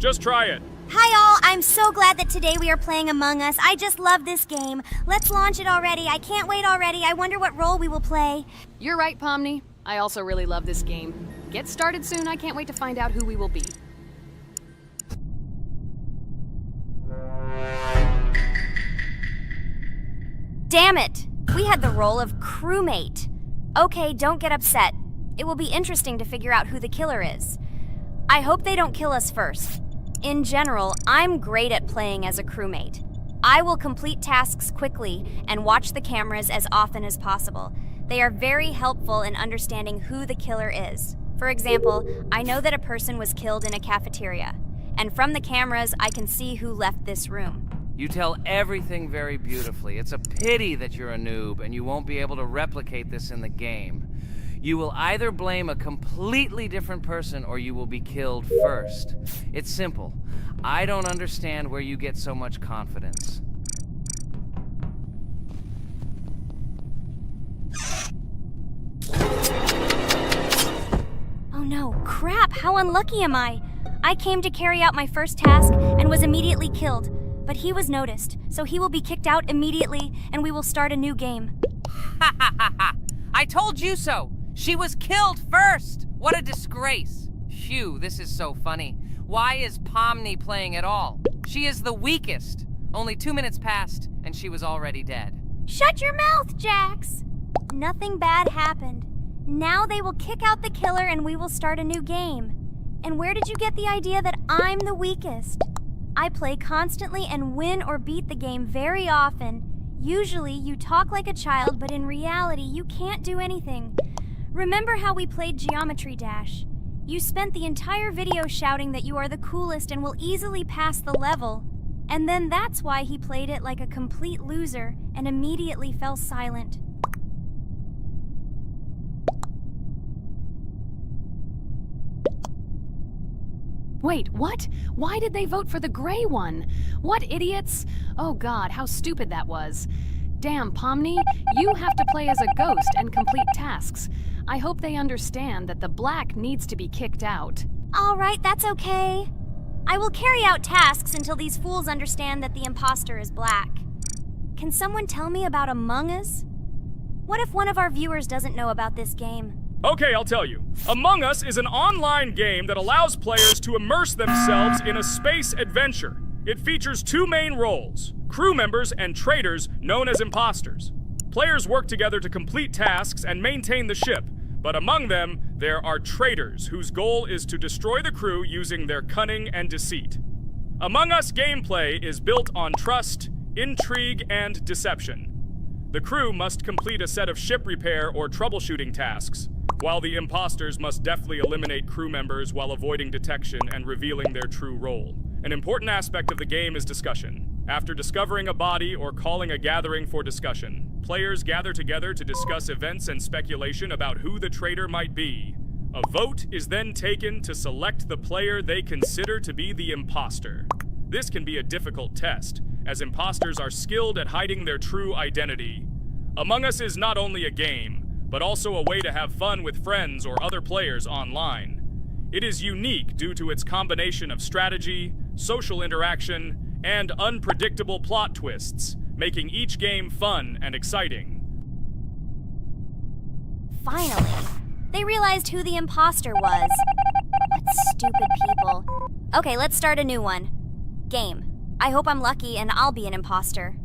Just try it. Hi all, I'm so glad that today we are playing Among Us. I just love this game. Let's launch it already. I can't wait already. I wonder what role we will play. You're right, Pomni. I also really love this game. Get started soon. I can't wait to find out who we will be. Damn it! We had the role of crewmate. Okay, don't get upset. It will be interesting to figure out who the killer is. I hope they don't kill us first. In general, I'm great at playing as a crewmate. I will complete tasks quickly and watch the cameras as often as possible. They are very helpful in understanding who the killer is. For example, I know that a person was killed in a cafeteria, and from the cameras, I can see who left this room. You tell everything very beautifully. It's a pity that you're a noob and you won't be able to replicate this in the game. You will either blame a completely different person or you will be killed first. It's simple. I don't understand where you get so much confidence. Oh no, crap, how unlucky am I? I came to carry out my first task and was immediately killed, but he was noticed, so he will be kicked out immediately and we will start a new game. Ha ha ha ha! I told you so! She was killed first! What a disgrace! Phew, this is so funny. Why is Pomni playing at all? She is the weakest. Only 2 minutes passed, and she was already dead. Shut your mouth, Jax! Nothing bad happened. Now they will kick out the killer and we will start a new game. And where did you get the idea that I'm the weakest? I play constantly and win or beat the game very often. Usually you talk like a child, but in reality you can't do anything. Remember how we played Geometry Dash? You spent the entire video shouting that you are the coolest and will easily pass the level. And then that's why he played it like a complete loser and immediately fell silent. Wait, what? Why did they vote for the gray one? What idiots? Oh god, how stupid that was. Damn, Pomni, you have to play as a ghost and complete tasks. I hope they understand that the black needs to be kicked out. All right, that's okay. I will carry out tasks until these fools understand that the imposter is black. Can someone tell me about Among Us? What if one of our viewers doesn't know about this game? Okay, I'll tell you. Among Us is an online game that allows players to immerse themselves in a space adventure. It features 2 main roles, crew members and traitors known as imposters. Players work together to complete tasks and maintain the ship, but among them, there are traitors whose goal is to destroy the crew using their cunning and deceit. Among Us gameplay is built on trust, intrigue, and deception. The crew must complete a set of ship repair or troubleshooting tasks, while the imposters must deftly eliminate crew members while avoiding detection and revealing their true role. An important aspect of the game is discussion. After discovering a body or calling a gathering for discussion, players gather together to discuss events and speculation about who the traitor might be. A vote is then taken to select the player they consider to be the imposter. This can be a difficult test, as imposters are skilled at hiding their true identity. Among Us is not only a game, but also a way to have fun with friends or other players online. It is unique due to its combination of strategy, social interaction, and unpredictable plot twists, making each game fun and exciting. Finally, they realized who the imposter was. What stupid people. Okay, let's start a new one. Game. I hope I'm lucky and I'll be an imposter.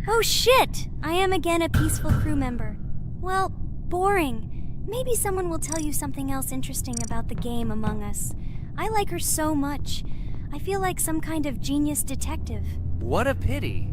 Oh shit! I am again a peaceful crew member. Well, boring. Maybe someone will tell you something else interesting about the game Among Us. I like her so much. I feel like some kind of genius detective. What a pity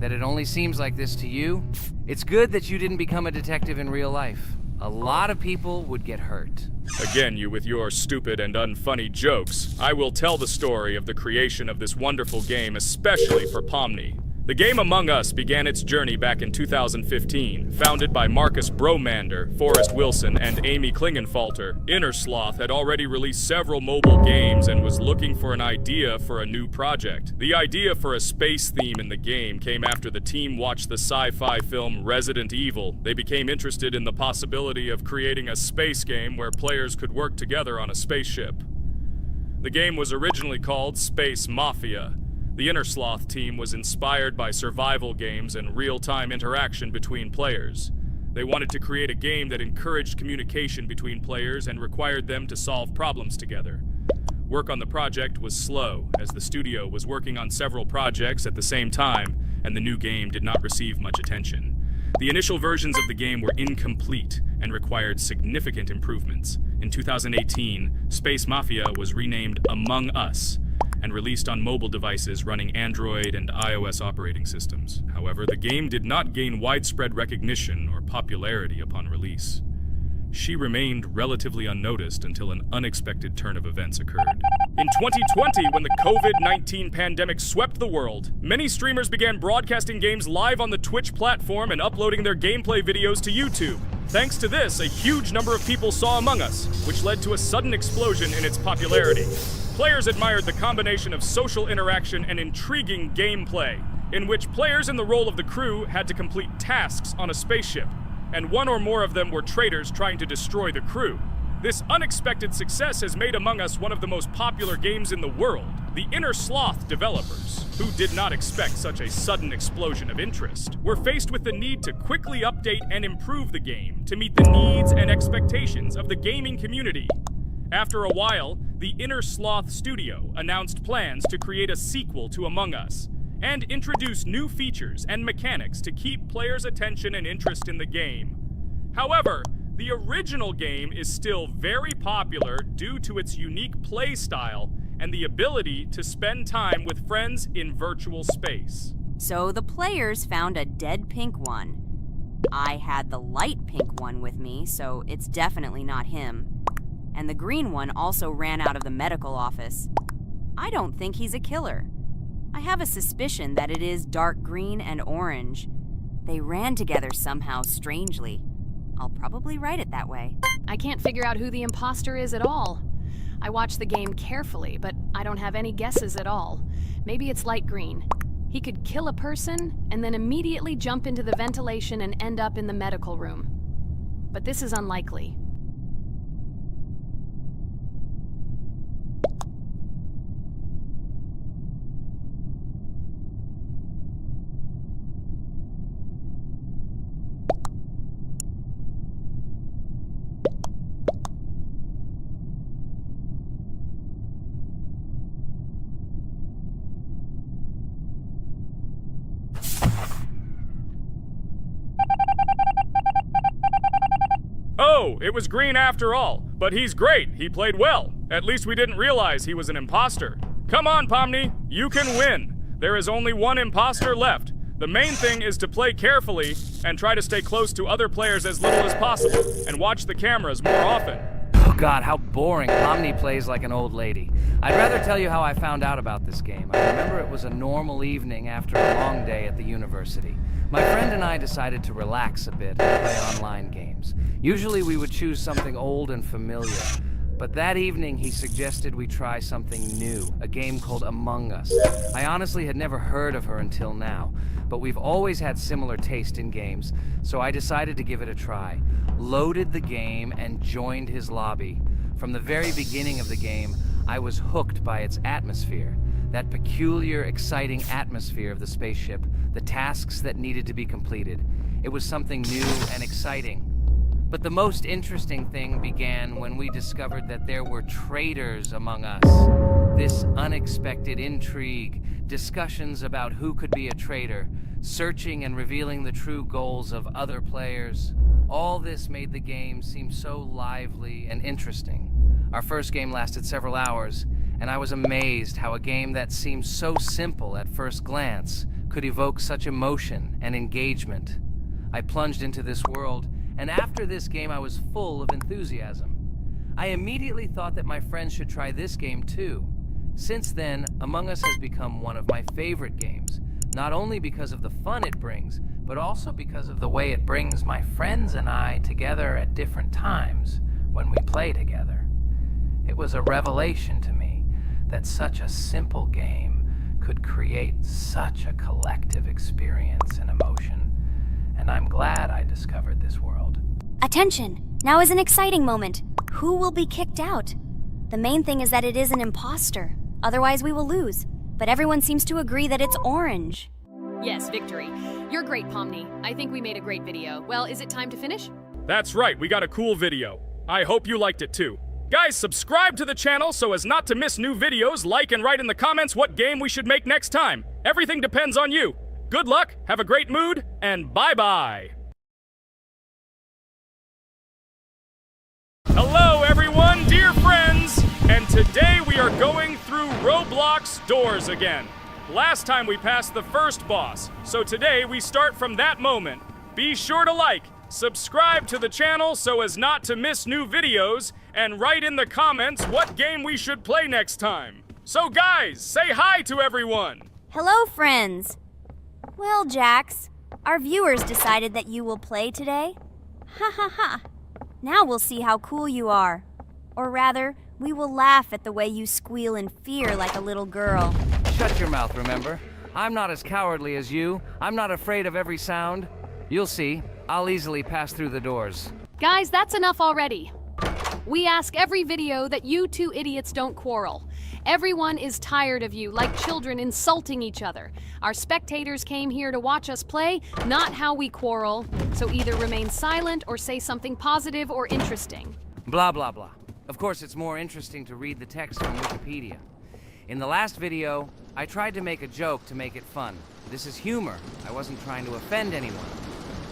that it only seems like this to you. It's good that you didn't become a detective in real life. A lot of people would get hurt. Again, you with your stupid and unfunny jokes. I will tell the story of the creation of this wonderful game, especially for Pomni. The game Among Us began its journey back in 2015. Founded by Marcus Bromander, Forrest Wilson, and Amy Klingenfalter, Innersloth had already released several mobile games and was looking for an idea for a new project. The idea for a space theme in the game came after the team watched the sci-fi film Resident Evil. They became interested in the possibility of creating a space game where players could work together on a spaceship. The game was originally called Space Mafia. The Innersloth team was inspired by survival games and real-time interaction between players. They wanted to create a game that encouraged communication between players and required them to solve problems together. Work on the project was slow, as the studio was working on several projects at the same time, and the new game did not receive much attention. The initial versions of the game were incomplete and required significant improvements. In 2018, Space Mafia was renamed Among Us and released on mobile devices running Android and iOS operating systems. However, the game did not gain widespread recognition or popularity upon release. She remained relatively unnoticed until an unexpected turn of events occurred. In 2020, when the COVID-19 pandemic swept the world, many streamers began broadcasting games live on the Twitch platform and uploading their gameplay videos to YouTube. Thanks to this, a huge number of people saw Among Us, which led to a sudden explosion in its popularity. Players admired the combination of social interaction and intriguing gameplay, in which players in the role of the crew had to complete tasks on a spaceship, and one or more of them were traitors trying to destroy the crew. This unexpected success has made Among Us one of the most popular games in the world. The Innersloth developers, who did not expect such a sudden explosion of interest, were faced with the need to quickly update and improve the game to meet the needs and expectations of the gaming community. After a while, the Innersloth studio announced plans to create a sequel to Among Us and introduce new features and mechanics to keep players' attention and interest in the game. However, the original game is still very popular due to its unique play style and the ability to spend time with friends in virtual space. So the players found a dead pink one. I had the light pink one with me, so it's definitely not him. And the green one also ran out of the medical office. I don't think he's a killer. I have a suspicion that it is dark green and orange. They ran together somehow strangely. I'll probably write it that way. I can't figure out who the imposter is at all. I watched the game carefully, but I don't have any guesses at all. Maybe it's light green. He could kill a person and then immediately jump into the ventilation and end up in the medical room. But this is unlikely. Oh, it was green after all. But he's great. He played well. At least we didn't realize he was an imposter. Come on, Pomni. You can win. There is only one imposter left. The main thing is to play carefully and try to stay close to other players as little as possible and watch the cameras more often. Oh God, how boring. Pomni plays like an old lady. I'd rather tell you how I found out about this game. I remember it was a normal evening after a long day at the university. My friend and I decided to relax a bit and play online games. Usually we would choose something old and familiar, but that evening he suggested we try something new, a game called Among Us. I honestly had never heard of her until now, but we've always had similar taste in games, so I decided to give it a try. Loaded the game and joined his lobby. From the very beginning of the game, I was hooked by its atmosphere. That peculiar, exciting atmosphere of the spaceship, the tasks that needed to be completed. It was something new and exciting. But the most interesting thing began when we discovered that there were traitors among us. This unexpected intrigue, discussions about who could be a traitor, searching and revealing the true goals of other players. All this made the game seem so lively and interesting. Our first game lasted several hours, and I was amazed how a game that seemed so simple at first glance could evoke such emotion and engagement. I plunged into this world, and after this game I was full of enthusiasm. I immediately thought that my friends should try this game too. Since then, Among Us has become one of my favorite games, Not only because of the fun it brings, but also because of the way it brings my friends and I together at different times when we play together. It was a revelation to me that such a simple game could create such a collective experience and emotion, and I'm glad I discovered this world. Attention! Now is an exciting moment. Who will be kicked out? The main thing is that it is an imposter. Otherwise, we will lose. But everyone seems to agree that it's orange. Yes, victory. You're great, Pomni. I think we made a great video. Well, is it time to finish? That's right, we got a cool video. I hope you liked it too. Guys, subscribe to the channel so as not to miss new videos, like and write in the comments what game we should make next time. Everything depends on you. Good luck, have a great mood, and bye-bye. Hello everyone, dear friends! And today we are going through Roblox doors again. Last time we passed the first boss, so today we start from that moment. Be sure to like, subscribe to the channel so as not to miss new videos, and write in the comments what game we should play next time. So guys, say hi to everyone! Hello, friends! Well, Jax, our viewers decided that you will play today. Ha ha ha! Now we'll see how cool you are. Or rather, we will laugh at the way you squeal in fear like a little girl. Shut your mouth, remember? I'm not as cowardly as you. I'm not afraid of every sound. You'll see. I'll easily pass through the doors. Guys, that's enough already. We ask every video that you two idiots don't quarrel. Everyone is tired of you, like children insulting each other. Our spectators came here to watch us play, not how we quarrel. So either remain silent or say something positive or interesting. Blah, blah, blah. Of course, it's more interesting to read the text from Wikipedia. In the last video, I tried to make a joke to make it fun. This is humor. I wasn't trying to offend anyone.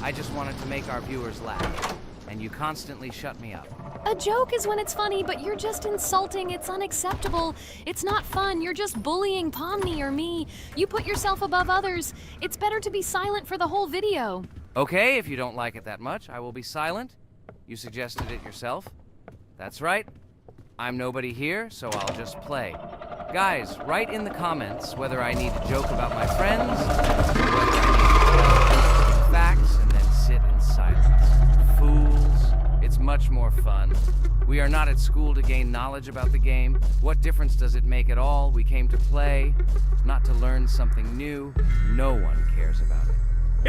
I just wanted to make our viewers laugh. And you constantly shut me up. A joke is when it's funny, but you're just insulting. It's unacceptable. It's not fun. You're just bullying Pomni or me. You put yourself above others. It's better to be silent for the whole video. Okay, if you don't like it that much, I will be silent. You suggested it yourself. That's right. I'm nobody here, so I'll just play. Guys, write in the comments whether I need to joke about my friends, or whether I need to tell facts and then sit in silence. Fools. It's much more fun. We are not at school to gain knowledge about the game. What difference does it make at all? We came to play, not to learn something new. No one cares about it.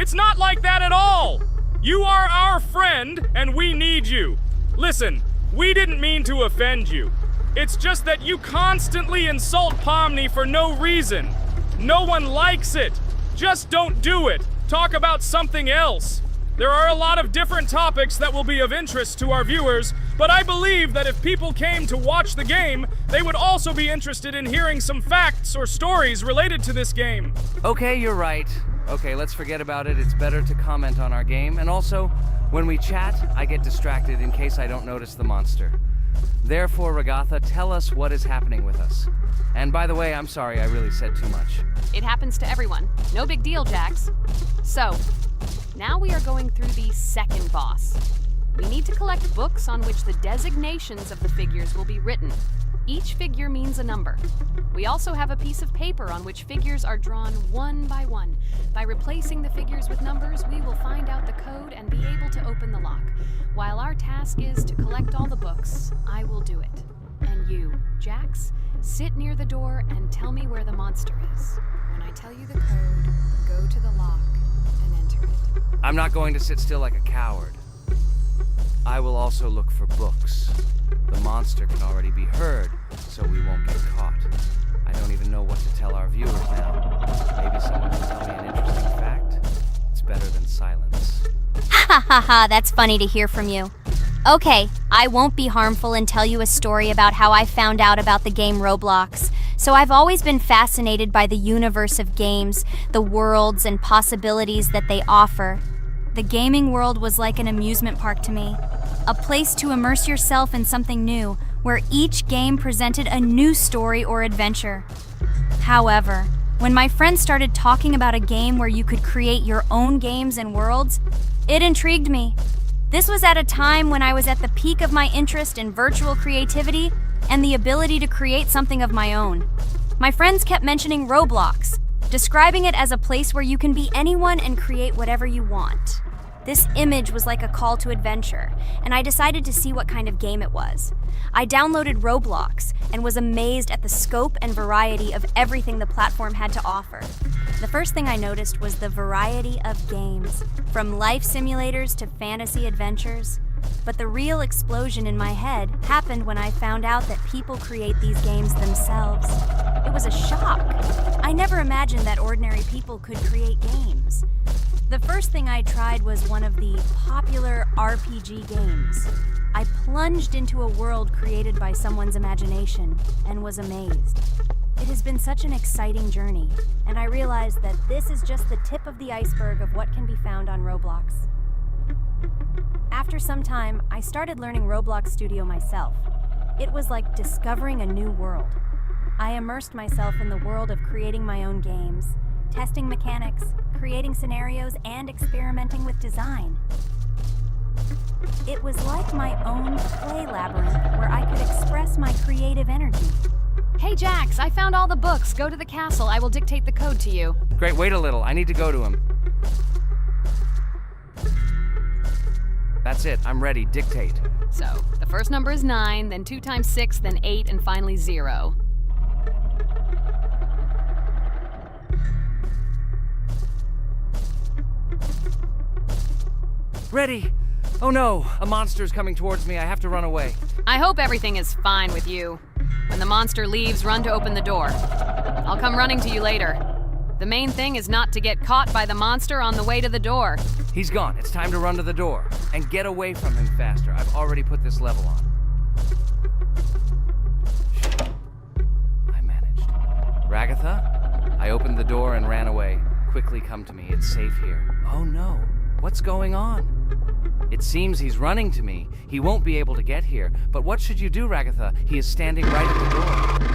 It's not like that at all! You are our friend, and we need you. Listen, we didn't mean to offend you. It's just that you constantly insult Pomni for no reason. No one likes it. Just don't do it. Talk about something else. There are a lot of different topics that will be of interest to our viewers, but I believe that if people came to watch the game, they would also be interested in hearing some facts or stories related to this game. Okay, you're right. Okay, let's forget about it. It's better to comment on our game. And also, when we chat, I get distracted in case I don't notice the monster. Therefore, Ragatha, tell us what is happening with us. And by the way, I'm sorry, I really said too much. It happens to everyone. No big deal, Jax. So, now we are going through the second boss. We need to collect books on which the designations of the figures will be written. Each figure means a number. We also have a piece of paper on which figures are drawn one by one. By replacing the figures with numbers, we will find out the code and be able to open the lock. While our task is to collect all the books, I will do it. And you, Jax, sit near the door and tell me where the monster is. When I tell you the code, go to the lock and enter it. I'm not going to sit still like a coward. I will also look for books. The monster can already be heard, so we won't get caught. I don't even know what to tell our viewers now. Maybe someone can tell me an interesting fact. It's better than silence. Ha ha ha, that's funny to hear from you. Okay, I won't be harmful and tell you a story about how I found out about the game Roblox. So I've always been fascinated by the universe of games, the worlds and possibilities that they offer. The gaming world was like an amusement park to me. A place to immerse yourself in something new, where each game presented a new story or adventure. However, when my friends started talking about a game where you could create your own games and worlds, it intrigued me. This was at a time when I was at the peak of my interest in virtual creativity and the ability to create something of my own. My friends kept mentioning Roblox, describing it as a place where you can be anyone and create whatever you want. This image was like a call to adventure, and I decided to see what kind of game it was. I downloaded Roblox and was amazed at the scope and variety of everything the platform had to offer. The first thing I noticed was the variety of games, from life simulators to fantasy adventures. But the real explosion in my head happened when I found out that people create these games themselves. It was a shock. I never imagined that ordinary people could create games. The first thing I tried was one of the popular RPG games. I plunged into a world created by someone's imagination and was amazed. It has been such an exciting journey, and I realized that this is just the tip of the iceberg of what can be found on Roblox. After some time, I started learning Roblox Studio myself. It was like discovering a new world. I immersed myself in the world of creating my own games, testing mechanics, creating scenarios, and experimenting with design. It was like my own play labyrinth where I could express my creative energy. Hey Jax, I found all the books. Go to the castle. I will dictate the code to you. Great, wait a little. I need to go to him. That's it. I'm ready. Dictate. So, the first number is 9, then 2 times 6, then 8, and finally 0. Ready! Oh no! A monster's coming towards me. I have to run away. I hope everything is fine with you. When the monster leaves, run to open the door. I'll come running to you later. The main thing is not to get caught by the monster on the way to the door. He's gone. It's time to run to the door. And get away from him faster. I've already put this level on. I managed. Ragatha? I opened the door and ran away. Quickly come to me. It's safe here. Oh no. What's going on? It seems he's running to me. He won't be able to get here. But what should you do, Ragatha? He is standing right at the door.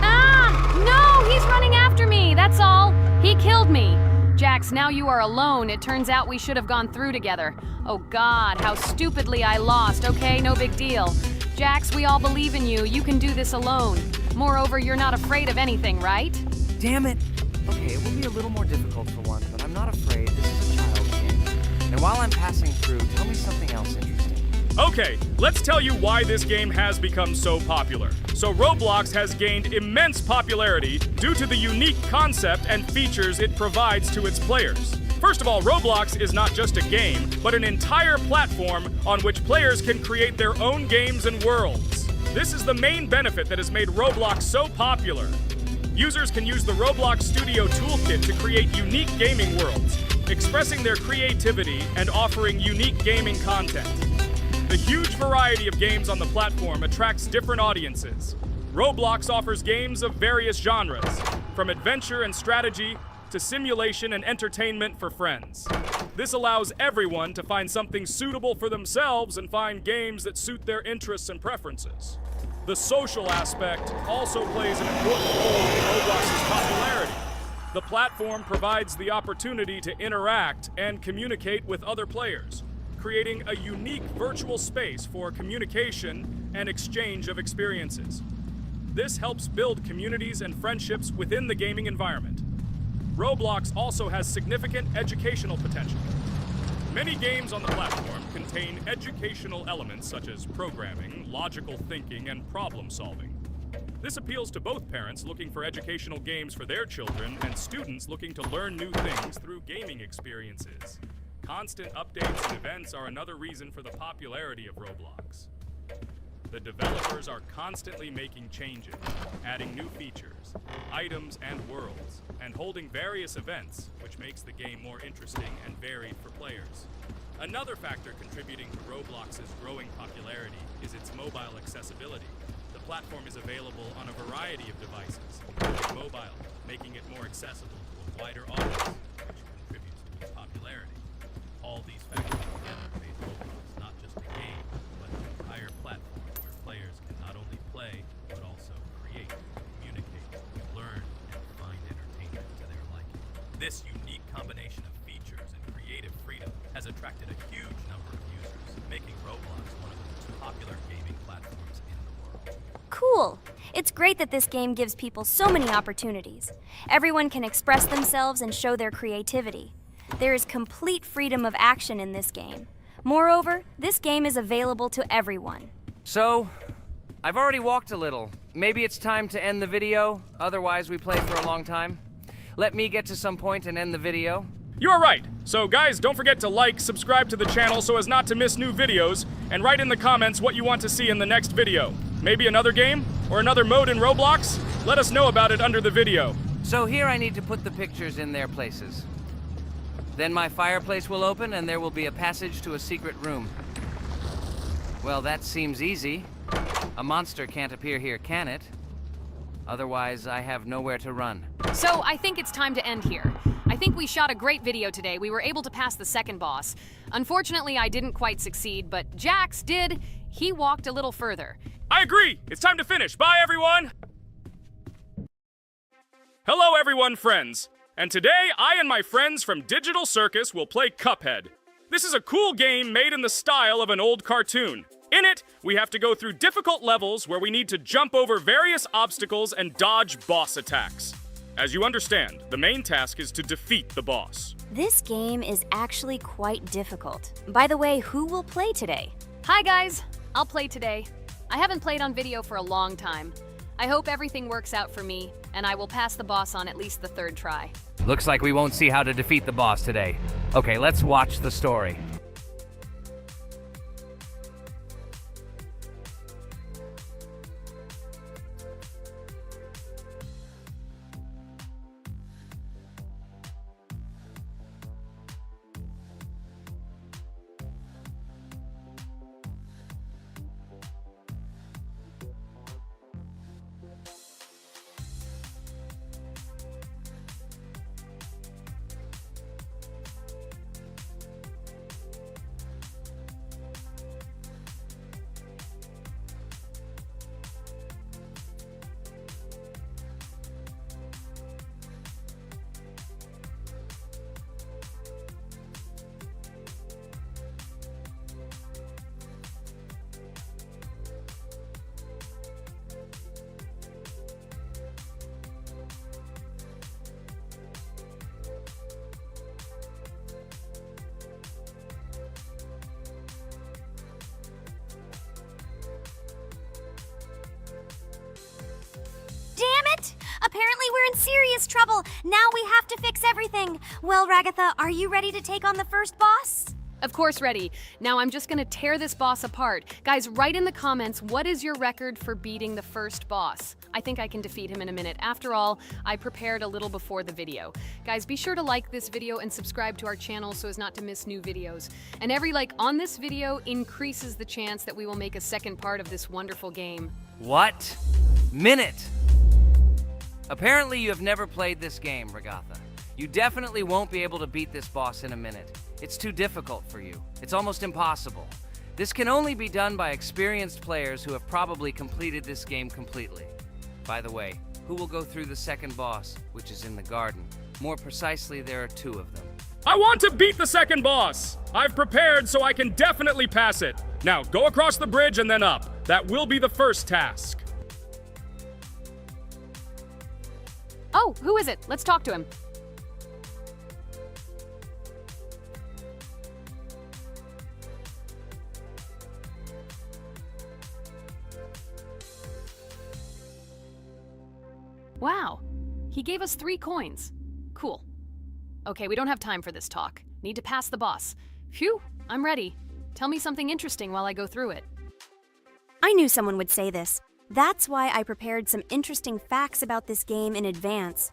Ah! No! He's running after me! That's all! He killed me! Jax, now you are alone. It turns out we should have gone through together. Oh God, how stupidly I lost. Okay, no big deal. Jax, we all believe in you. You can do this alone. Moreover, you're not afraid of anything, right? Damn it! Okay, it will be a little more difficult for once, but I'm not afraid. This is a child's game. And while I'm passing through, tell me something else interesting. Okay, let's tell you why this game has become so popular. So Roblox has gained immense popularity due to the unique concept and features it provides to its players. First of all, Roblox is not just a game, but an entire platform on which players can create their own games and worlds. This is the main benefit that has made Roblox so popular. Users can use the Roblox Studio Toolkit to create unique gaming worlds, expressing their creativity and offering unique gaming content. The huge variety of games on the platform attracts different audiences. Roblox offers games of various genres, from adventure and strategy to simulation and entertainment for friends. This allows everyone to find something suitable for themselves and find games that suit their interests and preferences. The social aspect also plays an important role in Roblox's popularity. The platform provides the opportunity to interact and communicate with other players, creating a unique virtual space for communication and exchange of experiences. This helps build communities and friendships within the gaming environment. Roblox also has significant educational potential. Many games on the platform contain educational elements such as programming, logical thinking, and problem solving. This appeals to both parents looking for educational games for their children and students looking to learn new things through gaming experiences. Constant updates and events are another reason for the popularity of Roblox. The developers are constantly making changes, adding new features, items, and worlds, and holding various events, which makes the game more interesting and varied for players. Another factor contributing to Roblox's growing popularity is its mobile accessibility. The platform is available on a variety of devices, including mobile, making it more accessible to a wider audience, which contributes to its popularity. All these factors together make Roblox not just a game, but an entire platform where players can not only play, but also create, communicate, learn, and find entertainment to their liking. This unique combination of features and creative freedom has attracted a huge number of users, making Roblox one of the most popular gaming platforms in the world. Cool. It's great that this game gives people so many opportunities. Everyone can express themselves and show their creativity. There is complete freedom of action in this game. Moreover, this game is available to everyone. So, I've already walked a little. Maybe it's time to end the video, otherwise we play for a long time. Let me get to some point and end the video. You're right. So guys, don't forget to like, subscribe to the channel so as not to miss new videos, and write in the comments what you want to see in the next video. Maybe another game? Or another mode in Roblox? Let us know about it under the video. So here I need to put the pictures in their places. Then my fireplace will open and there will be a passage to a secret room. Well, that seems easy. A monster can't appear here, can it? Otherwise, I have nowhere to run. So I think it's time to end here. I think we shot a great video today. We were able to pass the second boss. Unfortunately, I didn't quite succeed, but Jax did. He walked a little further. I agree! It's time to finish. Bye, everyone! Hello, everyone, friends. And today, I and my friends from Digital Circus will play Cuphead. This is a cool game made in the style of an old cartoon. In it, we have to go through difficult levels where we need to jump over various obstacles and dodge boss attacks. As you understand, the main task is to defeat the boss. This game is actually quite difficult. By the way, who will play today? Hi guys, I'll play today. I haven't played on video for a long time. I hope everything works out for me, and I will pass the boss on at least the third try. Looks like we won't see how to defeat the boss today. Okay, let's watch the story. Apparently we're in serious trouble. Now we have to fix everything. Well, Ragatha, are you ready to take on the first boss? Of course, ready. Now I'm just gonna tear this boss apart. Guys, write in the comments, what is your record for beating the first boss? I think I can defeat him in a minute. After all, I prepared a little before the video. Guys, be sure to like this video and subscribe to our channel so as not to miss new videos. And every like on this video increases the chance that we will make a second part of this wonderful game. What? Minute! Apparently you have never played this game, Ragatha. You definitely won't be able to beat this boss in a minute. It's too difficult for you. It's almost impossible. This can only be done by experienced players who have probably completed this game completely. By the way, who will go through the second boss, which is in the garden? More precisely, there are two of them. I want to beat the second boss! I've prepared so I can definitely pass it. Now, go across the bridge and then up. That will be the first task. Oh, who is it? Let's talk to him. Wow, he gave us 3 coins. Cool. Okay, we don't have time for this talk. Need to pass the boss. Phew, I'm ready. Tell me something interesting while I go through it. I knew someone would say this. That's why I prepared some interesting facts about this game in advance.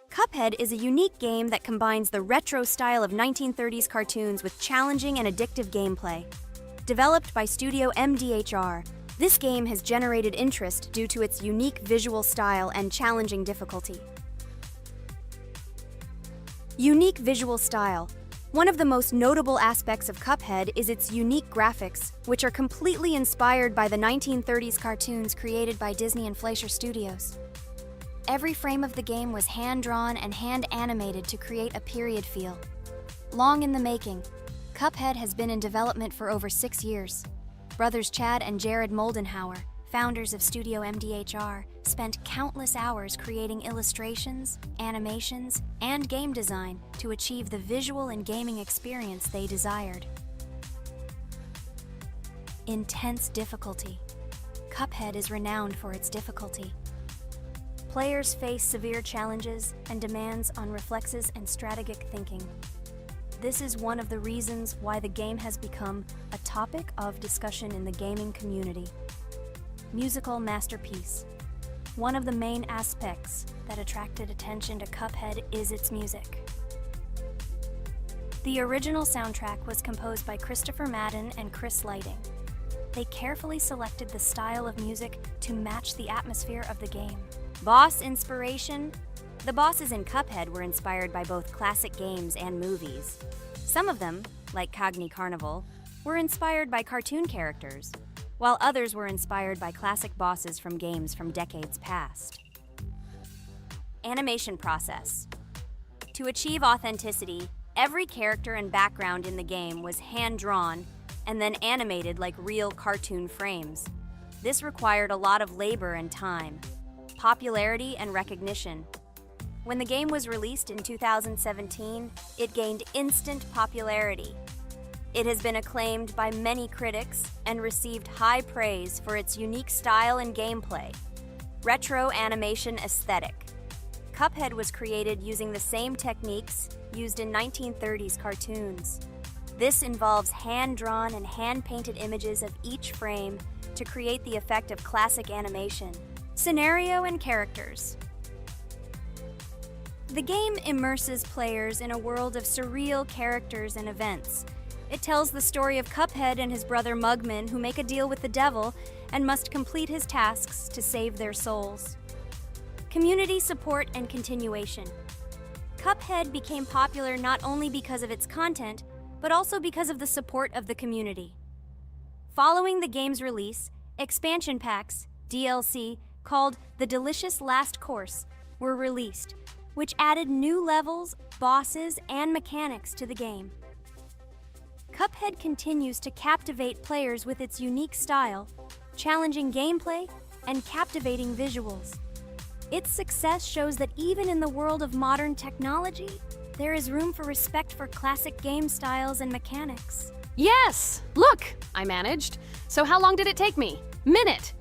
Cuphead is a unique game that combines the retro style of 1930s cartoons with challenging and addictive gameplay. Developed by Studio MDHR, this game has generated interest due to its unique visual style and challenging difficulty. Unique visual style. One of the most notable aspects of Cuphead is its unique graphics, which are completely inspired by the 1930s cartoons created by Disney and Fleischer Studios. Every frame of the game was hand-drawn and hand-animated to create a period feel. Long in the making, Cuphead has been in development for over 6 years. Brothers Chad and Jared Moldenhauer, founders of Studio MDHR, spent countless hours creating illustrations, animations, and game design to achieve the visual and gaming experience they desired. Intense difficulty. Cuphead is renowned for its difficulty. Players face severe challenges and demands on reflexes and strategic thinking. This is one of the reasons why the game has become a topic of discussion in the gaming community. Musical masterpiece. One of the main aspects that attracted attention to Cuphead is its music. The original soundtrack was composed by Christopher Madden and Chris Lighting. They carefully selected the style of music to match the atmosphere of the game. Boss inspiration? The bosses in Cuphead were inspired by both classic games and movies. Some of them, like Cogni Carnival, were inspired by cartoon characters, while others were inspired by classic bosses from games from decades past. Animation process. To achieve authenticity, every character and background in the game was hand-drawn and then animated like real cartoon frames. This required a lot of labor and time, popularity and recognition. When the game was released in 2017, it gained instant popularity. It has been acclaimed by many critics and received high praise for its unique style and gameplay. Retro animation aesthetic. Cuphead was created using the same techniques used in 1930s cartoons. This involves hand-drawn and hand-painted images of each frame to create the effect of classic animation. Scenario and characters. The game immerses players in a world of surreal characters and events. It tells the story of Cuphead and his brother Mugman, who make a deal with the devil and must complete his tasks to save their souls. Community support and continuation. Cuphead became popular not only because of its content, but also because of the support of the community. Following the game's release, expansion packs, DLC, called The Delicious Last Course, were released, which added new levels, bosses, and mechanics to the game. Cuphead continues to captivate players with its unique style, challenging gameplay, and captivating visuals. Its success shows that even in the world of modern technology, there is room for respect for classic game styles and mechanics. Yes! Look! I managed. So how long did it take me? Minute!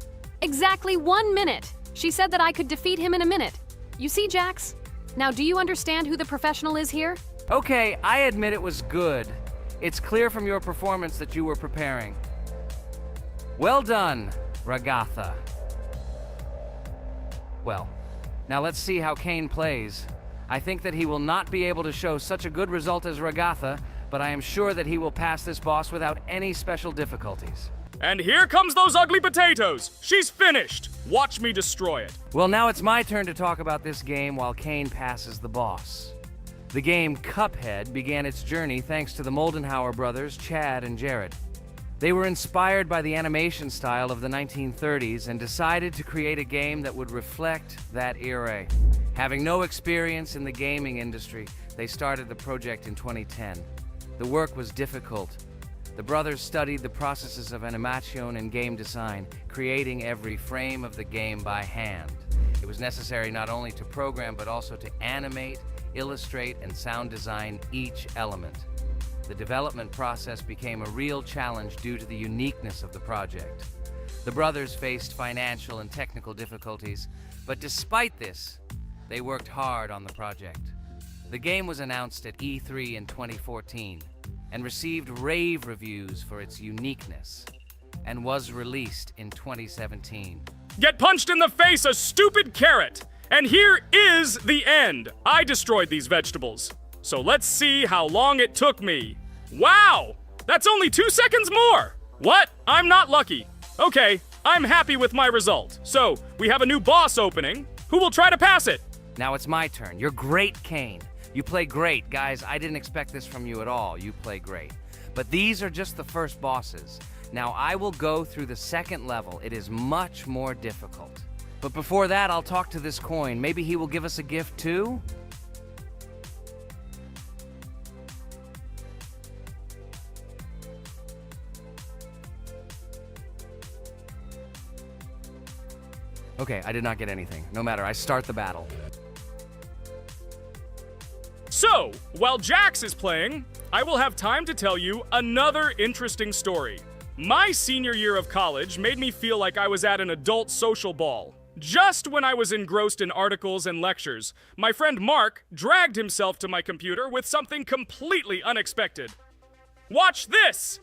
Exactly 1 minute! She said that I could defeat him in a minute. You see, Jax? Now, do you understand who the professional is here? Okay, I admit it was good. It's clear from your performance that you were preparing. Well done, Ragatha. Well, now let's see how Kane plays. I think that he will not be able to show such a good result as Ragatha, but I am sure that he will pass this boss without any special difficulties. And here comes those ugly potatoes! She's finished! Watch me destroy it. Well, now it's my turn to talk about this game while Kane passes the boss. The game Cuphead began its journey thanks to the Moldenhauer brothers, Chad and Jared. They were inspired by the animation style of the 1930s and decided to create a game that would reflect that era. Having no experience in the gaming industry, they started the project in 2010. The work was difficult. The brothers studied the processes of animation and game design, creating every frame of the game by hand. It was necessary not only to program, but also to animate, illustrate, and sound design each element. The development process became a real challenge due to the uniqueness of the project. The brothers faced financial and technical difficulties, but despite this, they worked hard on the project. The game was announced at E3 in 2014 and received rave reviews for its uniqueness, and was released in 2017. Get punched in the face, a stupid carrot! And here is the end. I destroyed these vegetables. So let's see how long it took me. Wow! That's only 2 seconds more! What? I'm not lucky. Okay, I'm happy with my result. So, we have a new boss opening. Who will try to pass it? Now it's my turn. You're great, Kane. You play great. Guys, I didn't expect this from you at all. You play great. But these are just the first bosses. Now I will go through the second level. It is much more difficult. But before that, I'll talk to this coin. Maybe he will give us a gift too? Okay, I did not get anything. No matter, I start the battle. So, while Jax is playing, I will have time to tell you another interesting story. My senior year of college made me feel like I was at an adult social ball. Just when I was engrossed in articles and lectures, my friend Mark dragged himself to my computer with something completely unexpected. Watch this!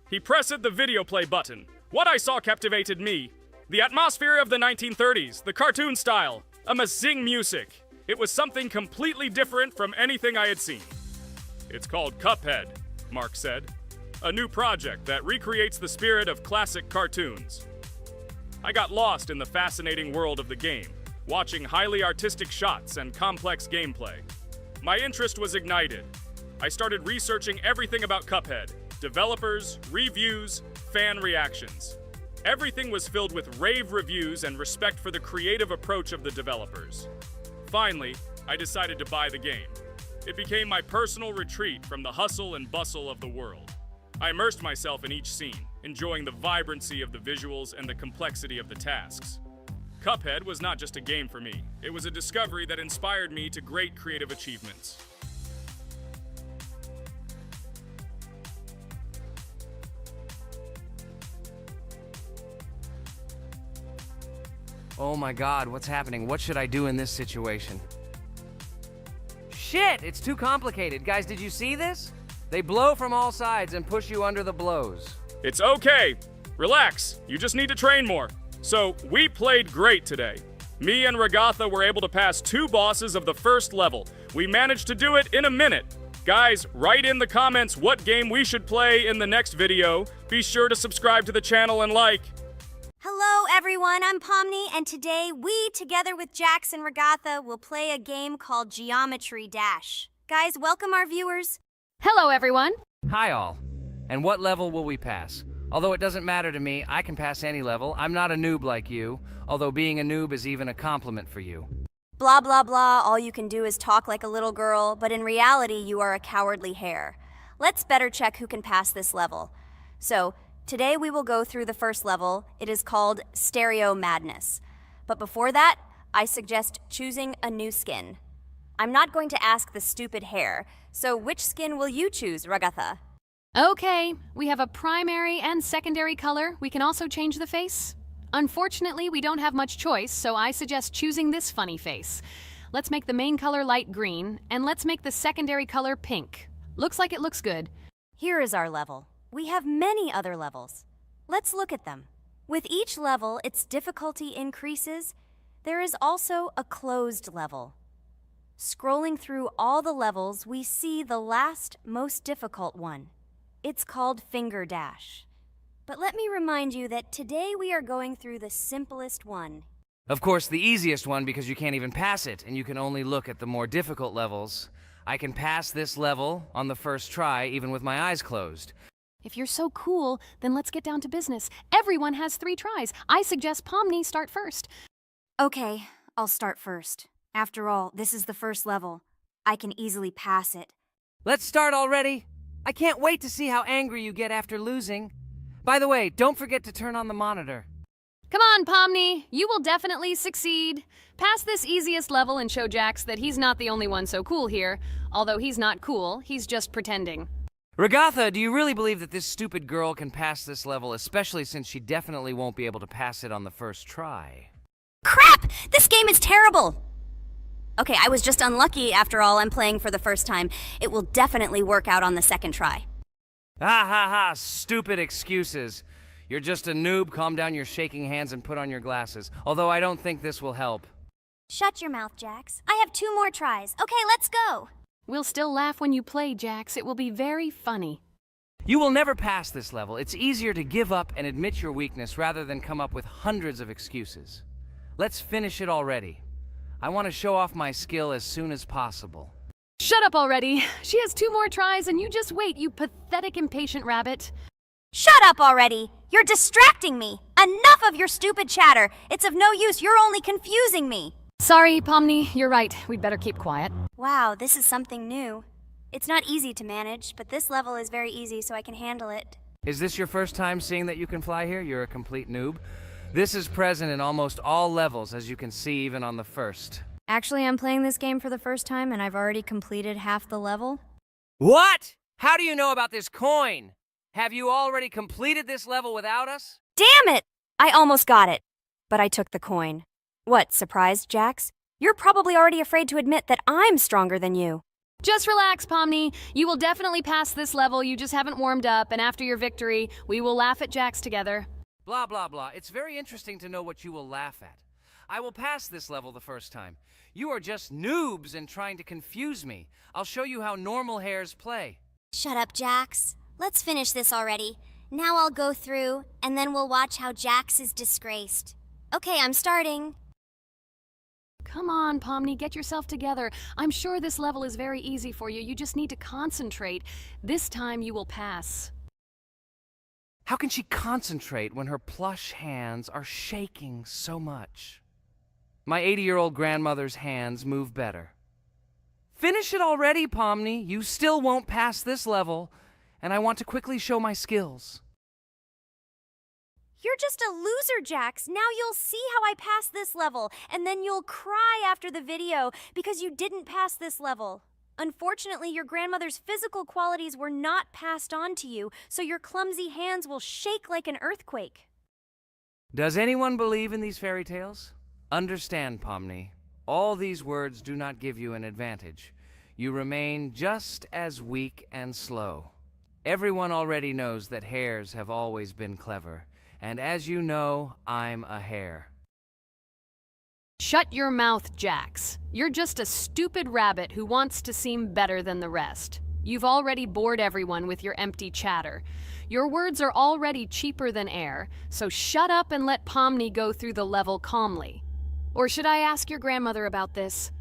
He pressed the video play button. What I saw captivated me. The atmosphere of the 1930s, the cartoon style, amazing music. It was something completely different from anything I had seen. It's called Cuphead, Mark said. A new project that recreates the spirit of classic cartoons. I got lost in the fascinating world of the game, watching highly artistic shots and complex gameplay. My interest was ignited. I started researching everything about Cuphead, developers, reviews, fan reactions. Everything was filled with rave reviews and respect for the creative approach of the developers. Finally, I decided to buy the game. It became my personal retreat from the hustle and bustle of the world. I immersed myself in each scene, enjoying the vibrancy of the visuals and the complexity of the tasks. Cuphead was not just a game for me. It was a discovery that inspired me to great creative achievements. Oh my god, what's happening? What should I do in this situation? Shit, it's too complicated. Guys, did you see this? They blow from all sides and push you under the blows. It's okay. Relax. You just need to train more. So, we played great today. Me and Ragatha were able to pass 2 bosses of the first level. We managed to do it in a minute. Guys, write in the comments what game we should play in the next video. Be sure to subscribe to the channel and like. Hello, everyone. I'm Pomni, and today we, together with Jax and Ragatha, will play a game called Geometry Dash. Guys, welcome our viewers. Hello, everyone. Hi all. And what level will we pass? Although it doesn't matter to me, I can pass any level. I'm not a noob like you, although being a noob is even a compliment for you. Blah, blah, blah. All you can do is talk like a little girl, but in reality, you are a cowardly hare. Let's better check who can pass this level. So, today we will go through the first level. It is called Stereo Madness. But before that, I suggest choosing a new skin. I'm not going to ask the stupid hare, so which skin will you choose, Ragatha? Okay, we have a primary and secondary color. We can also change the face. Unfortunately, we don't have much choice, so I suggest choosing this funny face. Let's make the main color light green, and let's make the secondary color pink. Looks like it looks good. Here is our level. We have many other levels. Let's look at them. With each level, its difficulty increases. There is also a closed level. Scrolling through all the levels, we see the last, most difficult one. It's called Finger Dash. But let me remind you that today we are going through the simplest one. Of course, the easiest one because you can't even pass it, and you can only look at the more difficult levels. I can pass this level on the first try, even with my eyes closed. If you're so cool, then let's get down to business. Everyone has 3 tries. I suggest Pomni start first. Okay, I'll start first. After all, this is the first level. I can easily pass it. Let's start already! I can't wait to see how angry you get after losing. By the way, don't forget to turn on the monitor. Come on, Pomni. You will definitely succeed. Pass this easiest level and show Jax that he's not the only one so cool here. Although he's not cool, he's just pretending. Ragatha, do you really believe that this stupid girl can pass this level, especially since she definitely won't be able to pass it on the first try? Crap! This game is terrible! Okay, I was just unlucky. After all, I'm playing for the first time. It will definitely work out on the second try. Ha ha ha, stupid excuses. You're just a noob, calm down your shaking hands and put on your glasses. Although I don't think this will help. Shut your mouth, Jax. I have 2 more tries. Okay, let's go! We'll still laugh when you play, Jax. It will be very funny. You will never pass this level. It's easier to give up and admit your weakness rather than come up with hundreds of excuses. Let's finish it already. I want to show off my skill as soon as possible. Shut up already. She has 2 more tries and you just wait, you pathetic impatient rabbit. Shut up already! You're distracting me! Enough of your stupid chatter! It's of no use, you're only confusing me! Sorry, Pomni, you're right. We'd better keep quiet. Wow, this is something new. It's not easy to manage, but this level is very easy, so I can handle it. Is this your first time seeing that you can fly here? You're a complete noob. This is present in almost all levels, as you can see even on the first. Actually, I'm playing this game for the first time and I've already completed half the level. What? How do you know about this coin? Have you already completed this level without us? Damn it! I almost got it, but I took the coin. What, surprised, Jax? You're probably already afraid to admit that I'm stronger than you. Just relax, Pomni. You will definitely pass this level, you just haven't warmed up, and after your victory, we will laugh at Jax together. Blah, blah, blah. It's very interesting to know what you will laugh at. I will pass this level the first time. You are just noobs and trying to confuse me. I'll show you how normal hares play. Shut up, Jax. Let's finish this already. Now I'll go through, and then we'll watch how Jax is disgraced. Okay, I'm starting. Come on, Pomni, get yourself together. I'm sure this level is very easy for you. You just need to concentrate. This time you will pass. How can she concentrate when her plush hands are shaking so much? My 80-year-old grandmother's hands move better. Finish it already, Pomni. You still won't pass this level, and I want to quickly show my skills. You're just a loser, Jax. Now you'll see how I pass this level, and then you'll cry after the video because you didn't pass this level. Unfortunately, your grandmother's physical qualities were not passed on to you, so your clumsy hands will shake like an earthquake. Does anyone believe in these fairy tales? Understand, Pomni. All these words do not give you an advantage. You remain just as weak and slow. Everyone already knows that hares have always been clever. And as you know, I'm a hare. Shut your mouth, Jax. You're just a stupid rabbit who wants to seem better than the rest. You've already bored everyone with your empty chatter. Your words are already cheaper than air, so shut up and let Pomni go through the level calmly. Or should I ask your grandmother about this?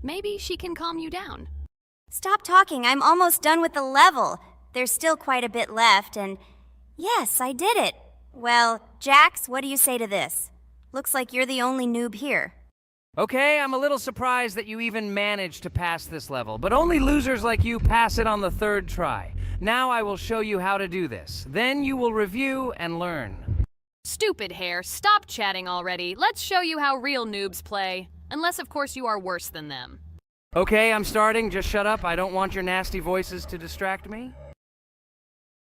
Maybe she can calm you down. Stop talking. I'm almost done with the level. There's still quite a bit left, and yes, I did it. Well, Jax, what do you say to this? Looks like you're the only noob here. Okay, I'm a little surprised that you even managed to pass this level, but only losers like you pass it on the third try. Now I will show you how to do this. Then you will review and learn. Stupid hare, stop chatting already. Let's show you how real noobs play. Unless, of course, you are worse than them. Okay, I'm starting. Just shut up. I don't want your nasty voices to distract me.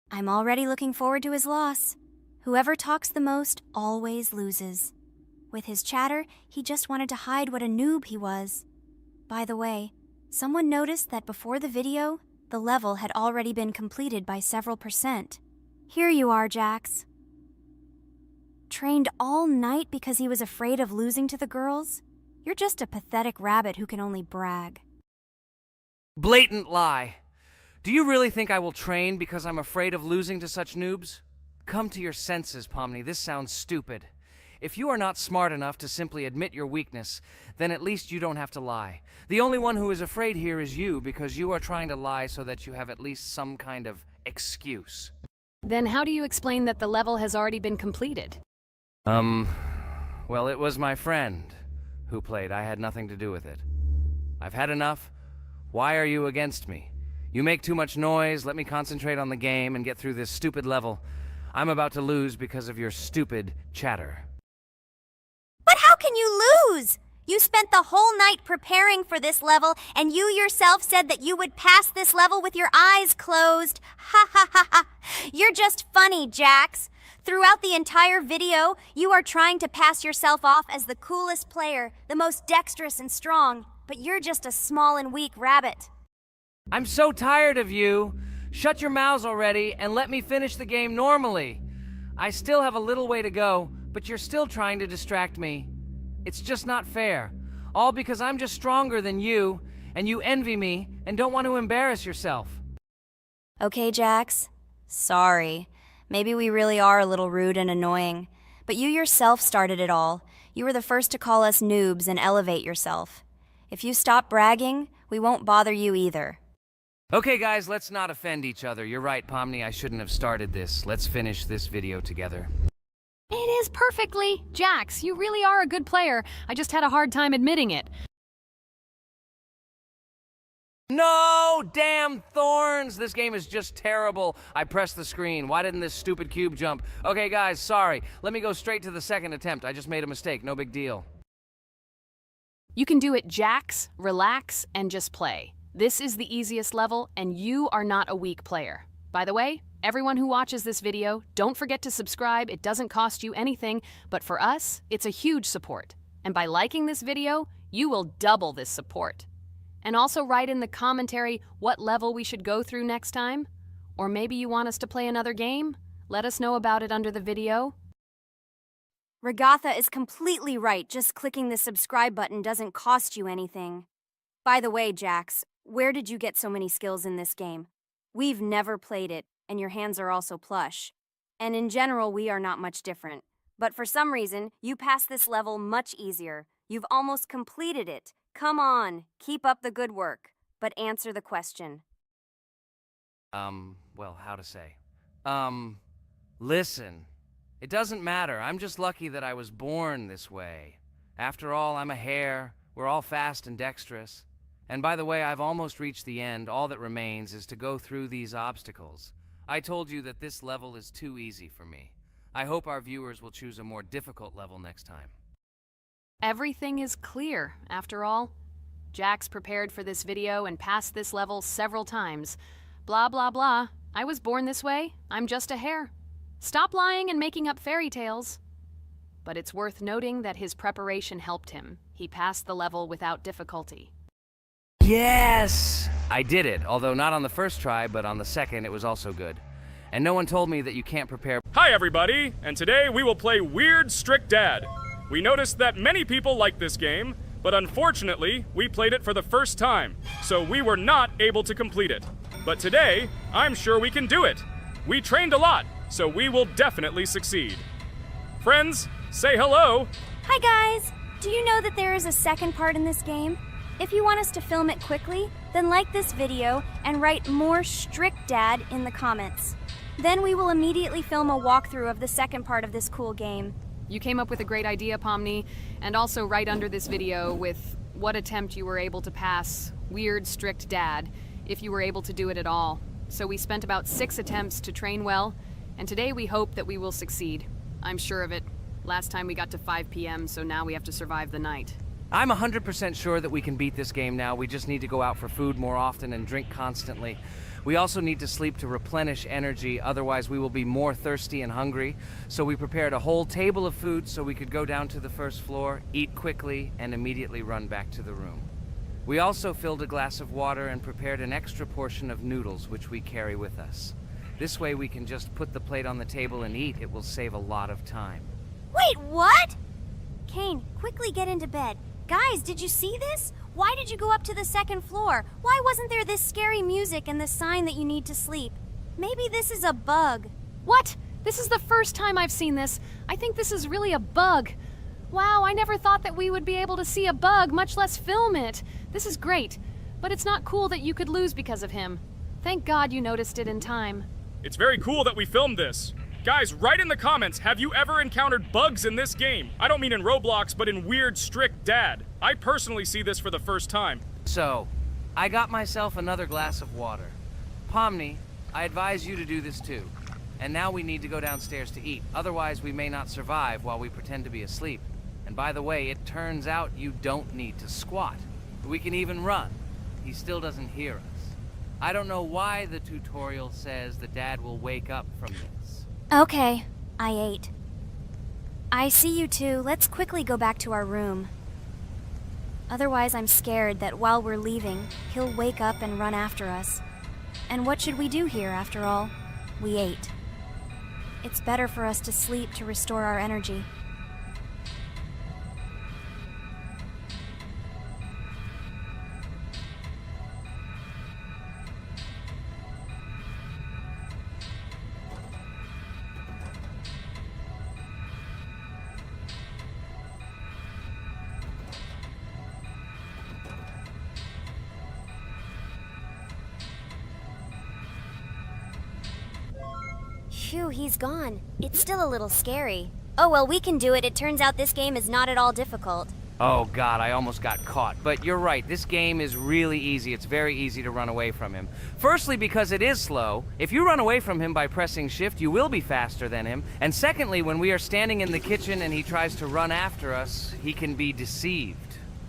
I'm already looking forward to his loss. Whoever talks the most always loses. With his chatter, he just wanted to hide what a noob he was. By the way, someone noticed that before the video, the level had already been completed by several %. Here you are, Jax. Trained all night because he was afraid of losing to the girls? You're just a pathetic rabbit who can only brag. Blatant lie. Do you really think I will train because I'm afraid of losing to such noobs? Come to your senses, Pomni. This sounds stupid. If you are not smart enough to simply admit your weakness, then at least you don't have to lie. The only one who is afraid here is you, because you are trying to lie so that you have at least some kind of excuse. Then how do you explain that the level has already been completed? Well, it was my friend who played. I had nothing to do with it. I've had enough. Why are you against me? You make too much noise. Let me concentrate on the game and get through this stupid level. I'm about to lose because of your stupid chatter. But how can you lose? You spent the whole night preparing for this level, and you yourself said that you would pass this level with your eyes closed. Ha ha ha ha. You're just funny, Jax. Throughout the entire video, you are trying to pass yourself off as the coolest player, the most dexterous and strong, but you're just a small and weak rabbit. I'm so tired of you. Shut your mouths already and let me finish the game normally. I still have a little way to go, but you're still trying to distract me. It's just not fair. All because I'm just stronger than you, and you envy me and don't want to embarrass yourself. Okay, Jax. Sorry. Maybe we really are a little rude and annoying, but you yourself started it all. You were the first to call us noobs and elevate yourself. If you stop bragging, we won't bother you either. Okay, guys, let's not offend each other. You're right, Pomni, I shouldn't have started this. Let's finish this video together. It is perfectly. Jax, you really are a good player. I just had a hard time admitting it. No! Damn thorns! This game is just terrible. I pressed the screen. Why didn't this stupid cube jump? Okay, guys, sorry. Let me go straight to the second attempt. I just made a mistake. No big deal. You can do it, Jax, relax, and just play. This is the easiest level, and you are not a weak player. By the way, everyone who watches this video, don't forget to subscribe. It doesn't cost you anything, but for us, it's a huge support. And by liking this video, you will double this support. And also write in the commentary what level we should go through next time. Or maybe you want us to play another game? Let us know about it under the video. Regatha is completely right. Just clicking the subscribe button doesn't cost you anything. By the way, Jax, where did you get so many skills in this game? We've never played it, and your hands are also plush. And in general, we are not much different. But for some reason, you passed this level much easier. You've almost completed it. Come on, keep up the good work. But answer the question. Well, how to say? Listen. It doesn't matter. I'm just lucky that I was born this way. After all, I'm a hare. We're all fast and dexterous. And by the way, I've almost reached the end. All that remains is to go through these obstacles. I told you that this level is too easy for me. I hope our viewers will choose a more difficult level next time. Everything is clear, after all. Jax prepared for this video and passed this level several times. Blah, blah, blah. I was born this way. I'm just a hare. Stop lying and making up fairy tales. But it's worth noting that his preparation helped him. He passed the level without difficulty. Yes! I did it, although not on the first try, but on the second it was also good. And no one told me that you can't prepare. Hi everybody, and today we will play Weird Strict Dad. We noticed that many people like this game, but unfortunately, we played it for the first time, so we were not able to complete it. But today, I'm sure we can do it. We trained a lot, so we will definitely succeed. Friends, say hello. Hi guys! Do you know that there is a second part in this game? If you want us to film it quickly, then like this video and write more strict dad in the comments. Then we will immediately film a walkthrough of the second part of this cool game. You came up with a great idea, Pomni, and also write under this video with what attempt you were able to pass Weird Strict Dad, if you were able to do it at all. So we spent about 6 attempts to train well, and today we hope that we will succeed. I'm sure of it. Last time we got to 5 p.m., so now we have to survive the night. I'm 100% sure that we can beat this game now. We just need to go out for food more often and drink constantly. We also need to sleep to replenish energy, otherwise we will be more thirsty and hungry. So we prepared a whole table of food so we could go down to the first floor, eat quickly, and immediately run back to the room. We also filled a glass of water and prepared an extra portion of noodles, which we carry with us. This way we can just put the plate on the table and eat. It will save a lot of time. Wait, what? Kane, quickly get into bed. Guys, did you see this? Why did you go up to the second floor? Why wasn't there this scary music and the sign that you need to sleep? Maybe this is a bug. What? This is the first time I've seen this. I think this is really a bug. Wow, I never thought that we would be able to see a bug, much less film it. This is great, but it's not cool that you could lose because of him. Thank God you noticed it in time. It's very cool that we filmed this. Guys, write in the comments, have you ever encountered bugs in this game? I don't mean in Roblox, but in Weird Strict Dad. I personally see this for the first time. So, I got myself another glass of water. Pomni, I advise you to do this too. And now we need to go downstairs to eat. Otherwise, we may not survive while we pretend to be asleep. And by the way, it turns out you don't need to squat. We can even run. He still doesn't hear us. I don't know why the tutorial says that Dad will wake up from this. Okay, I ate. I see you two. Let's quickly go back to our room. Otherwise, I'm scared that while we're leaving, he'll wake up and run after us. And what should we do here, after all? We ate. It's better for us to sleep to restore our energy. Phew, he's gone. It's still a little scary. Oh well, we can do it. It turns out this game is not at all difficult. Oh god, I almost got caught. But you're right, this game is really easy. It's very easy to run away from him. Firstly, because it is slow. If you run away from him by pressing shift, you will be faster than him. And secondly, when we are standing in the kitchen and he tries to run after us, he can be deceived.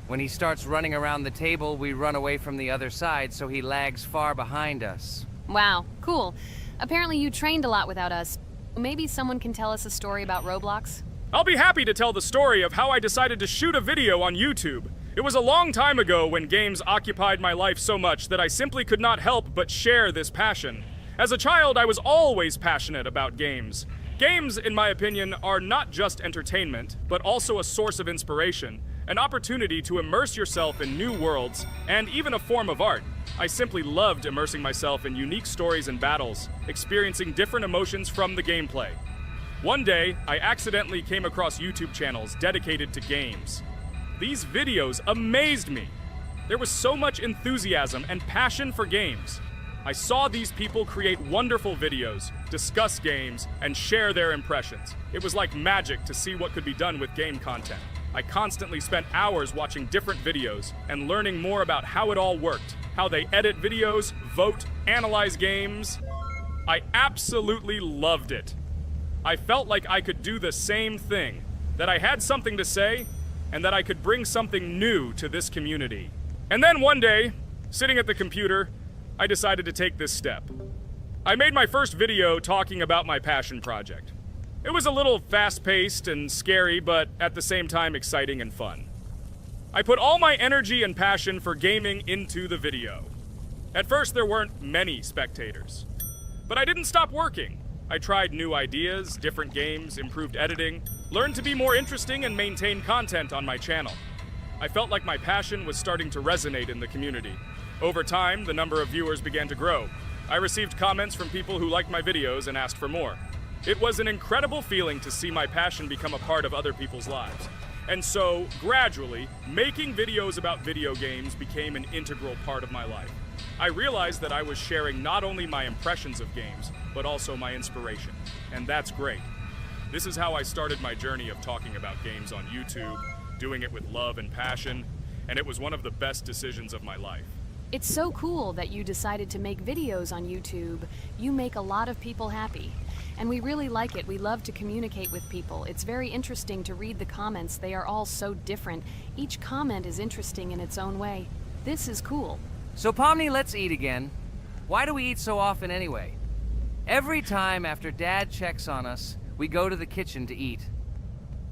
When he starts running around the table, we run away from the other side, so he lags far behind us. Wow, cool. Apparently you trained a lot without us. Maybe someone can tell us a story about Roblox? I'll be happy to tell the story of how I decided to shoot a video on YouTube. It was a long time ago when games occupied my life so much that I simply could not help but share this passion. As a child, I was always passionate about games. Games, in my opinion, are not just entertainment, but also a source of inspiration, an opportunity to immerse yourself in new worlds, and even a form of art. I simply loved immersing myself in unique stories and battles, experiencing different emotions from the gameplay. One day, I accidentally came across YouTube channels dedicated to games. These videos amazed me. There was so much enthusiasm and passion for games. I saw these people create wonderful videos, discuss games, and share their impressions. It was like magic to see what could be done with game content. I constantly spent hours watching different videos and learning more about how it all worked, how they edit videos, vote, analyze games. I absolutely loved it. I felt like I could do the same thing, that I had something to say, and that I could bring something new to this community. And then one day, sitting at the computer, I decided to take this step. I made my first video talking about my passion project. It was a little fast-paced and scary, but at the same time exciting and fun. I put all my energy and passion for gaming into the video. At first, there weren't many spectators, but I didn't stop working. I tried new ideas, different games, improved editing, learned to be more interesting, and maintain content on my channel. I felt like my passion was starting to resonate in the community. Over time, the number of viewers began to grow. I received comments from people who liked my videos and asked for more. It was an incredible feeling to see my passion become a part of other people's lives. And so, gradually, making videos about video games became an integral part of my life. I realized that I was sharing not only my impressions of games, but also my inspiration. And that's great. This is how I started my journey of talking about games on YouTube, doing it with love and passion, and it was one of the best decisions of my life. It's so cool that you decided to make videos on YouTube. You make a lot of people happy. And we really like it. We love to communicate with people. It's very interesting to read the comments. They are all so different. Each comment is interesting in its own way. This is cool. So Pomni, let's eat again. Why do we eat so often anyway? Every time after Dad checks on us, we go to the kitchen to eat.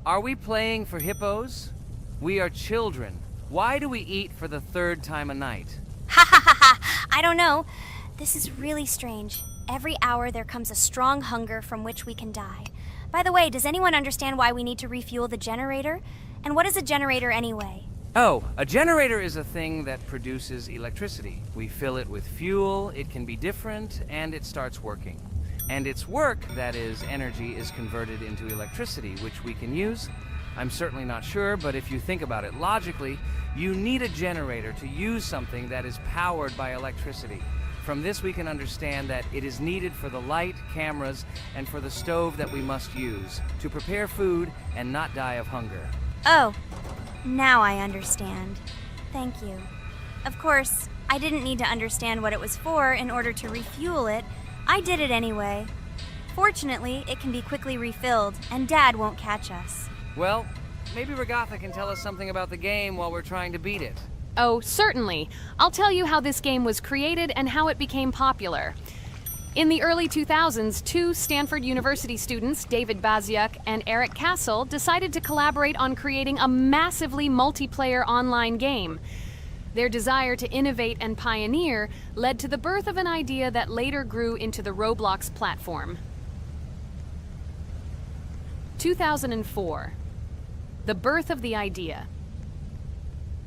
Are we playing for hippos? We are children. Why do we eat for the third time a night? Ha ha ha ha! I don't know. This is really strange. Every hour there comes a strong hunger from which we can die. By the way, does anyone understand why we need to refuel the generator? And what is a generator anyway? Oh, a generator is a thing that produces electricity. We fill it with fuel, it can be different, and it starts working. And its work, that is, energy, is converted into electricity, which we can use. I'm certainly not sure, but if you think about it logically, you need a generator to use something that is powered by electricity. From this we can understand that it is needed for the light, cameras, and for the stove that we must use, to prepare food and not die of hunger. Oh, now I understand. Thank you. Of course, I didn't need to understand what it was for in order to refuel it. I did it anyway. Fortunately, it can be quickly refilled, and Dad won't catch us. Well, maybe Regatha can tell us something about the game while we're trying to beat it. Oh, certainly. I'll tell you how this game was created and how it became popular. In the early 2000s, two Stanford University students, David Baziuk and Eric Castle, decided to collaborate on creating a massively multiplayer online game. Their desire to innovate and pioneer led to the birth of an idea that later grew into the Roblox platform. 2004. The birth of the idea.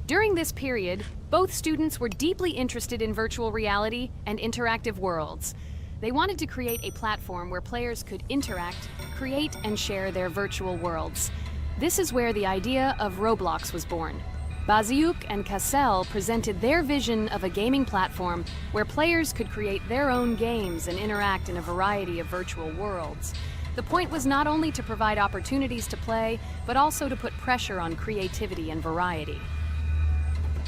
During this period, both students were deeply interested in virtual reality and interactive worlds. They wanted to create a platform where players could interact, create, and share their virtual worlds. This is where the idea of Roblox was born. Baziuk and Cassell presented their vision of a gaming platform where players could create their own games and interact in a variety of virtual worlds. The point was not only to provide opportunities to play, but also to put pressure on creativity and variety.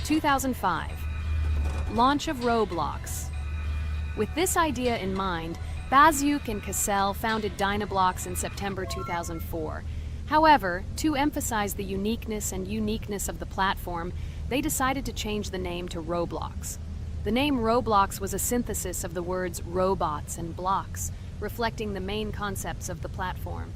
2005. Launch of Roblox. With this idea in mind, Bazyuk and Cassell founded Dynablocks in September 2004. However, to emphasize the uniqueness of the platform, they decided to change the name to Roblox. The name Roblox was a synthesis of the words robots and blocks, reflecting the main concepts of the platform.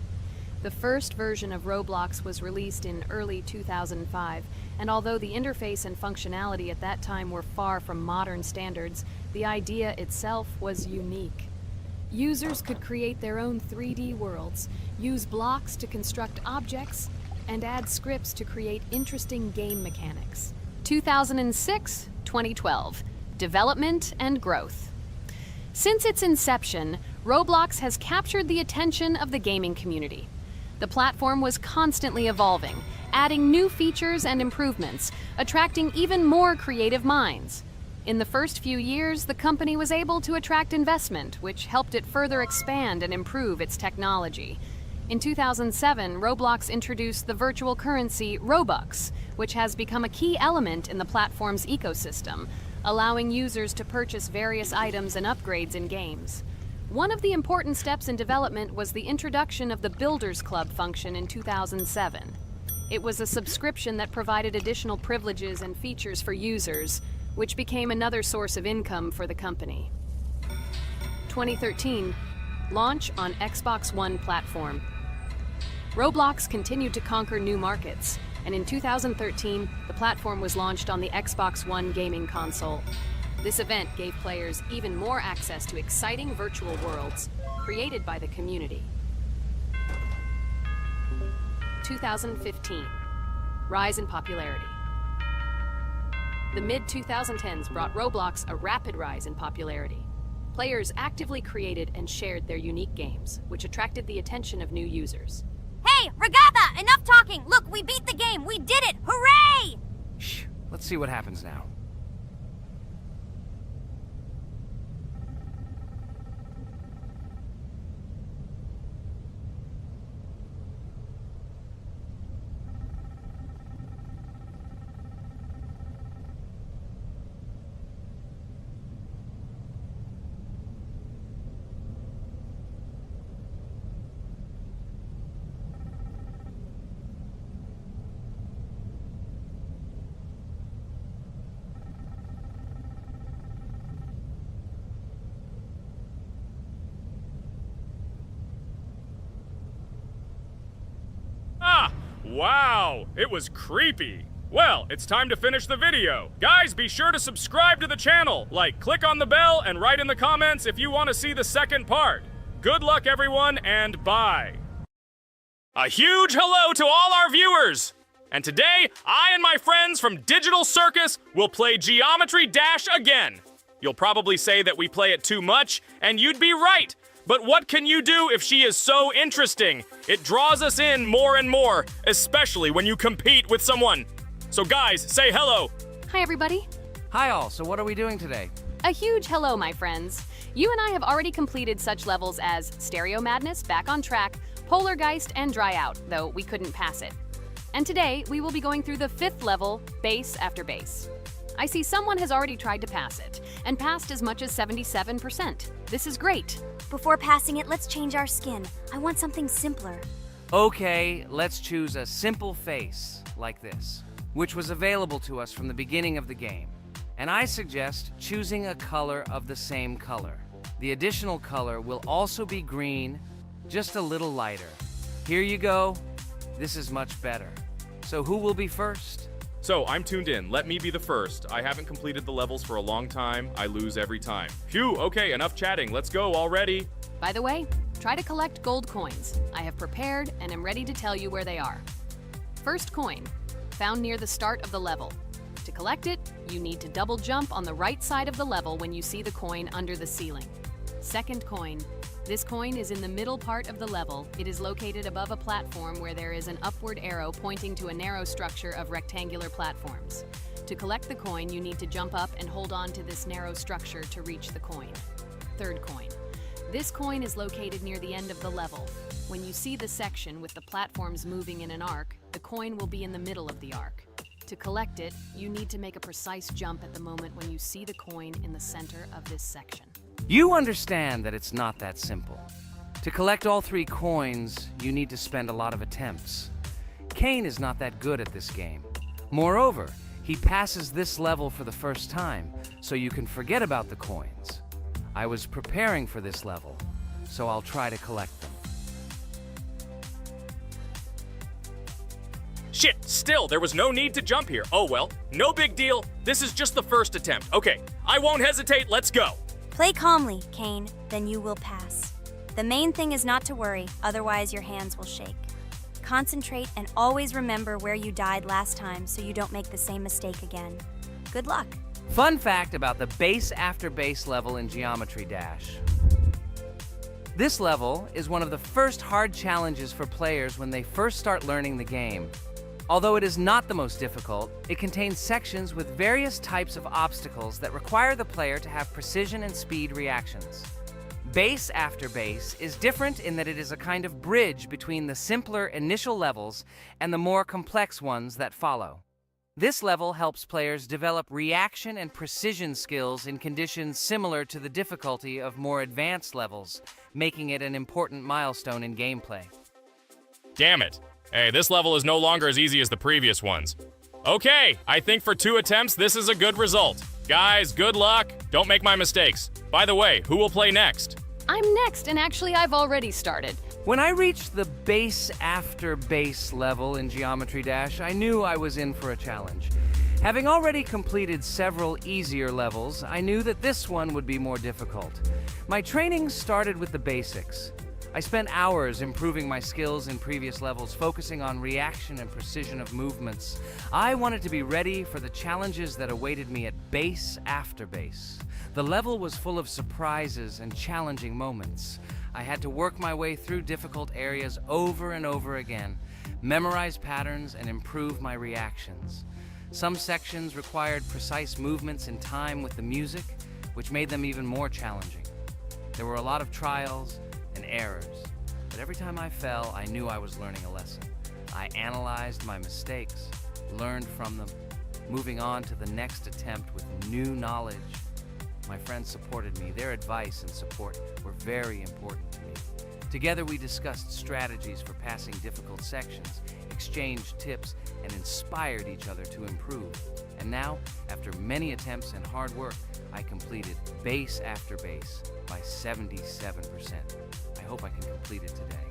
The first version of Roblox was released in early 2005, and although the interface and functionality at that time were far from modern standards, the idea itself was unique. Users could create their own 3D worlds, use blocks to construct objects, and add scripts to create interesting game mechanics. 2006-2012. Development and growth. Since its inception, Roblox has captured the attention of the gaming community. The platform was constantly evolving, adding new features and improvements, attracting even more creative minds. In the first few years, the company was able to attract investment, which helped it further expand and improve its technology. In 2007, Roblox introduced the virtual currency Robux, which has become a key element in the platform's ecosystem, allowing users to purchase various items and upgrades in games. One of the important steps in development was the introduction of the Builders Club function in 2007. It was a subscription that provided additional privileges and features for users, which became another source of income for the company. 2013, launch on Xbox One platform. Roblox continued to conquer new markets, and in 2013, the platform was launched on the Xbox One gaming console. This event gave players even more access to exciting virtual worlds created by the community. 2015, rise in popularity. The mid-2010s brought Roblox a rapid rise in popularity. Players actively created and shared their unique games, which attracted the attention of new users. Hey, Regatha, enough talking! Look, we beat the game! We did it! Hooray! Shh, let's see what happens now. Wow, it was creepy. Well, it's time to finish the video. Guys, be sure to subscribe to the channel, click on the bell, and write in the comments if you want to see the second part. Good luck, everyone, and bye. A huge hello to all our viewers! And today, I and my friends from Digital Circus will play Geometry Dash again. You'll probably say that we play it too much, and you'd be right. But what can you do if she is so interesting? It draws us in more and more, especially when you compete with someone. So guys, say hello. Hi, everybody. Hi all, so what are we doing today? A huge hello, my friends. You and I have already completed such levels as Stereo Madness, Back on Track, Polargeist, and Dry Out, though we couldn't pass it. And today, we will be going through the 5th level, Base After Base. I see someone has already tried to pass it, and passed as much as 77%. This is great. Before passing it, let's change our skin. I want something simpler. Okay, let's choose a simple face, like this, which was available to us from the beginning of the game. And I suggest choosing a color of the same color. The additional color will also be green, just a little lighter. Here you go. This is much better. So who will be first? So, I'm tuned in. Let me be the first. I haven't completed the levels for a long time. I lose every time. Phew, okay, enough chatting. Let's go already. By the way, try to collect gold coins. I have prepared and am ready to tell you where they are. First coin, found near the start of the level. To collect it, you need to double jump on the right side of the level when you see the coin under the ceiling. Second coin. This coin is in the middle part of the level. It is located above a platform where there is an upward arrow pointing to a narrow structure of rectangular platforms. To collect the coin, you need to jump up and hold on to this narrow structure to reach the coin. Third coin. This coin is located near the end of the level. When you see the section with the platforms moving in an arc, the coin will be in the middle of the arc. To collect it, you need to make a precise jump at the moment when you see the coin in the center of this section. You understand that it's not that simple. To collect all 3 coins, you need to spend a lot of attempts. Kane is not that good at this game. Moreover, he passes this level for the first time, so you can forget about the coins. I was preparing for this level, so I'll try to collect them. Shit, still, there was no need to jump here. Oh well, no big deal. This is just the first attempt. Okay, I won't hesitate, let's go. Play calmly, Kane, then you will pass. The main thing is not to worry, otherwise your hands will shake. Concentrate and always remember where you died last time so you don't make the same mistake again. Good luck. Fun fact about the base after base level in Geometry Dash. This level is one of the first hard challenges for players when they first start learning the game. Although it is not the most difficult, it contains sections with various types of obstacles that require the player to have precision and speed reactions. Base after base is different in that it is a kind of bridge between the simpler initial levels and the more complex ones that follow. This level helps players develop reaction and precision skills in conditions similar to the difficulty of more advanced levels, making it an important milestone in gameplay. Damn it. Hey, this level is no longer as easy as the previous ones. Okay, I think for 2 attempts, this is a good result. Guys, good luck. Don't make my mistakes. By the way, who will play next? I'm next, and actually I've already started. When I reached the base after base level in Geometry Dash, I knew I was in for a challenge. Having already completed several easier levels, I knew that this one would be more difficult. My training started with the basics. I spent hours improving my skills in previous levels, focusing on reaction and precision of movements. I wanted to be ready for the challenges that awaited me at base after base. The level was full of surprises and challenging moments. I had to work my way through difficult areas over and over again, memorize patterns, and improve my reactions. Some sections required precise movements in time with the music, which made them even more challenging. There were a lot of trials and errors, but every time I fell, I knew I was learning a lesson. I analyzed my mistakes, learned from them, moving on to the next attempt with new knowledge. My friends supported me. Their advice and support were very important to me. Together we discussed strategies for passing difficult sections, exchanged tips, and inspired each other to improve. And now, after many attempts and hard work, I completed base after base by 77%. I hope I can complete it today.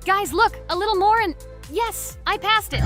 Guys, look, a little more and yes, I passed it.